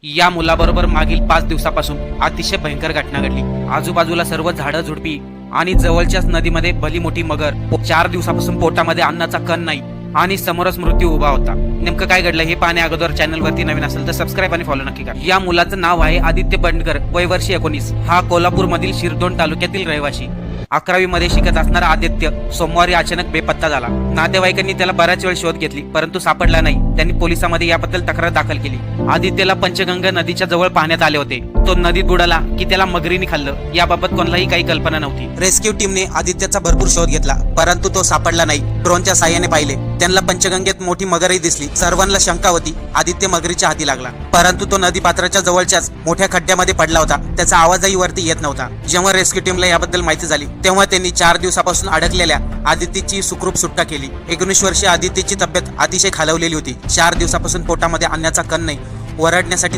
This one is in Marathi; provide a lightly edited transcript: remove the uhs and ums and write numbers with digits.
या मुलाबरोबर मागील 5 दिवसापासून अतिशय भयंकर घटना घडली। आजूबाजूला सर्व झाडं झुडपी आणि जवळच्याच नदीमध्ये भली मोठी मगर। 4 दिवसापासून पोटामध्ये अन्नाचा कण नाही आणि समोरच मृत्यू उभा होता। नेमकं काय घडलं हे पाहण्या अगोदर चॅनल वरती नवीन असेल तर सबस्क्राईब आणि फॉलो नक्की करा। या मुलाचं नाव आहे आदित्य बंडकर, वय वर्ष 19। हा कोल्हापूर मधील शिरदोन तालुक्यातील रहिवासी। 11वी मध्ये शिकत असणारा आदित्य सोमवारी अचानक बेपत्ता झाला। नातेवाईकांनी त्याला बराच वेळ शोध घेतली परंतु सापडला नाही। त्यांनी पोलिसांमध्ये याबद्दल तक्रार दाखल केली। आदित्यला पंचगंगा नदीच्या जवळ पाहण्यात आले होते। तो नदीत बुडाला की त्याला मगरीने खाल्लं याबाबत कोणालाही काही कल्पना नव्हती। रेस्क्यू टीमने आदित्यचा भरपूर शोध घेतला परंतु तो सापडला नाही। ड्रोनच्या साहाय्याने पाहिले, त्यांना पंचगंगेत मोठी मगरही दिसली। सर्वांना शंका होती आदित्य मगरीच्या हाती लागला, परंतु तो नदी पात्राच्या जवळच्याच मोठ्या खड्ड्यामध्ये पडला होता। त्याचा आवाजही वरती येत नव्हता। जेव्हा रेस्क्यू टीमला याबद्दल माहिती झाली तेव्हा त्यांनी 4 दिवसापासून अडकलेल्या आदित्यची सुखरूप सुटका केली। 19 वर्षीय आदित्यची तब्येत अतिशय खालावलेली होती। 4 दिवसापासून पोटामध्ये अन्नाचा कण नाही। ओरडण्यासाठी